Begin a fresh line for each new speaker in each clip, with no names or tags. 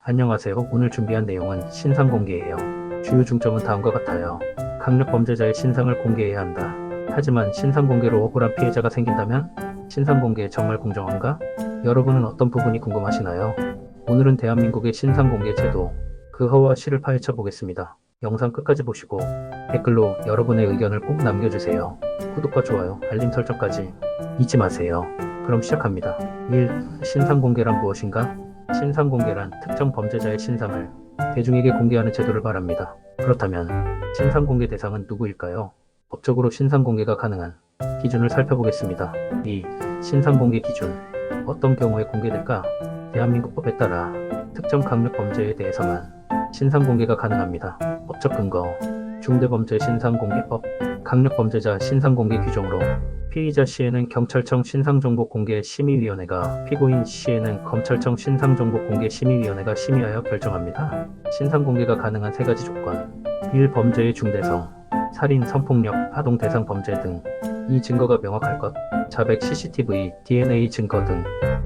안녕하세요. 오늘 준비한 내용은 신상 공개예요. 주요 중점은 다음과 같아요. 강력 범죄자의 신상을 공개해야 한다. 하지만 신상 공개로 억울한 피해자가 생긴다면 신상 공개 정말 공정한가? 여러분은 어떤 부분이 궁금하시나요? 오늘은 대한민국의 신상 공개 제도, 그 허와 실을 파헤쳐 보겠습니다. 영상 끝까지 보시고 댓글로 여러분의 의견을 꼭 남겨주세요. 구독과 좋아요, 알림 설정까지 잊지 마세요. 그럼 시작합니다. 1. 신상 공개란 무엇인가? 신상 공개란 특정 범죄자의 신상을 대중에게 공개하는 제도를 말합니다. 그렇다면 신상 공개 대상은 누구일까요? 법적으로 신상 공개가 가능한 기준을 살펴보겠습니다. 2. 신상 공개 기준. 어떤 경우에 공개될까? 대한민국법에 따라 특정 강력 범죄에 대해서만 신상 공개가 가능합니다. 법적 근거. 중대범죄 신상공개법. 강력범죄자 신상공개 규정으로 피의자 시에는 경찰청 신상정보공개심의위원회가, 피고인 시에는 검찰청 신상정보공개심의위원회가 심의하여 결정합니다. 신상공개가 가능한 세 가지 조건. 1. 범죄의 중대성. 살인, 성폭력, 아동 대상 범죄 등. 2. 증거가 명확할 것. 자백, CCTV, DNA 증거 등.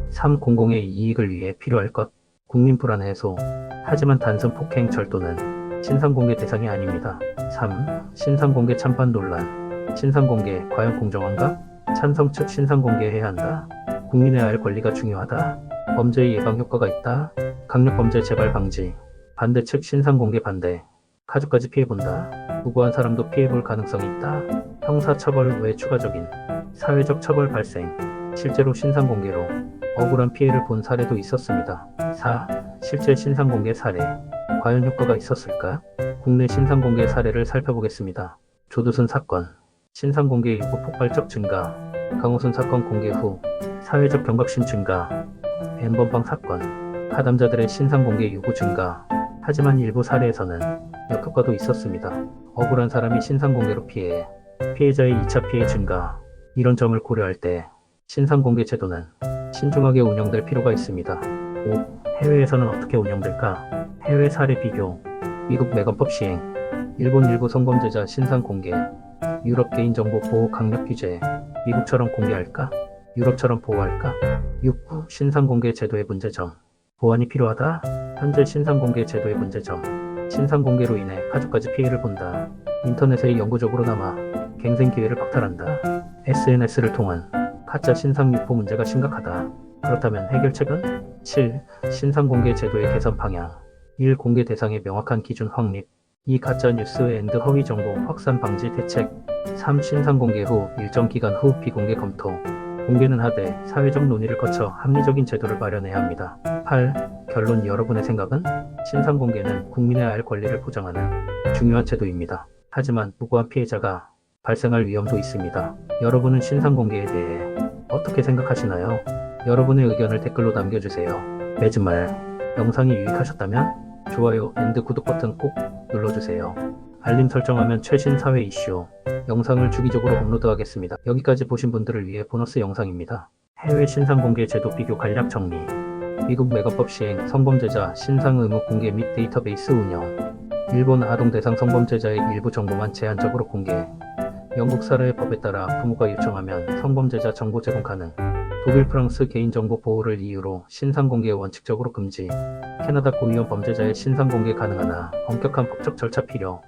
3. 공공의 이익을 위해 필요할 것. 국민 불안 해소. 하지만 단순 폭행 절도는 신상공개 대상이 아닙니다. 3. 신상공개 찬반 논란. 신상공개 과연 공정한가? 찬성 측 신상공개해야 한다. 국민의 알 권리가 중요하다. 범죄의 예방 효과가 있다. 강력범죄 재발 방지. 반대 측 신상공개 반대. 가족까지 피해본다. 무고한 사람도 피해볼 가능성이 있다. 형사처벌 외 추가적인 사회적 처벌 발생. 실제로 신상공개로 억울한 피해를 본 사례도 있었습니다. 4. 실제 신상공개 사례. 과연 효과가 있었을까? 국내 신상공개 사례를 살펴보겠습니다. 조두순 사건. 신상공개 이후 폭발적 증가. 강호순 사건 공개 후 사회적 경각심 증가. N번방 사건. 가담자들의 신상공개 요구 증가. 하지만 일부 사례에서는 역효과도 있었습니다. 억울한 사람이 신상공개로 피해자의 2차 피해 증가. 이런 점을 고려할 때 신상공개 제도는 신중하게 운영될 필요가 있습니다. 5. 해외에서는 어떻게 운영될까? 해외 사례 비교. 미국 매건법 시행. 일본 일부 성범죄자 신상공개. 유럽 개인정보 보호 강력 규제. 미국처럼 공개할까? 유럽처럼 보호할까? 6. 신상공개 제도의 문제점. 보완이 필요하다. 현재 신상공개 제도의 문제점. 신상공개로 인해 가족까지 피해를 본다. 인터넷에 영구적으로 남아 갱생 기회를 박탈한다. SNS를 통한 가짜 신상 유포 문제가 심각하다. 그렇다면 해결책은? 7. 신상공개 제도의 개선 방향. 1. 공개 대상의 명확한 기준 확립. 2. 가짜 뉴스 앤드 허위 정보 확산 방지 대책. 3. 신상공개 후 일정 기간 후 비공개 검토. 공개는 하되 사회적 논의를 거쳐 합리적인 제도를 마련해야 합니다. 8. 결론. 여러분의 생각은? 신상공개는 국민의 알 권리를 보장하는 중요한 제도입니다. 하지만 무고한 피해자가 발생할 위험도 있습니다. 여러분은 신상공개에 대해 어떻게 생각하시나요? 여러분의 의견을 댓글로 남겨주세요. 매주말 영상이 유익하셨다면 좋아요 앤드 구독 버튼 꼭 눌러주세요. 알림 설정하면 최신 사회 이슈 영상을 주기적으로 업로드하겠습니다. 여기까지 보신 분들을 위해 보너스 영상입니다. 해외 신상공개 제도 비교 간략 정리. 미국 매건법 시행, 성범죄자 신상 의무 공개 및 데이터베이스 운영. 일본 아동 대상 성범죄자의 일부 정보만 제한적으로 공개. 영국 사례의 법에 따라 부모가 요청하면 성범죄자 정보 제공 가능. 독일, 프랑스 개인정보 보호를 이유로 신상공개 원칙적으로 금지. 캐나다 고위험 범죄자의 신상공개 가능하나 엄격한 법적 절차 필요.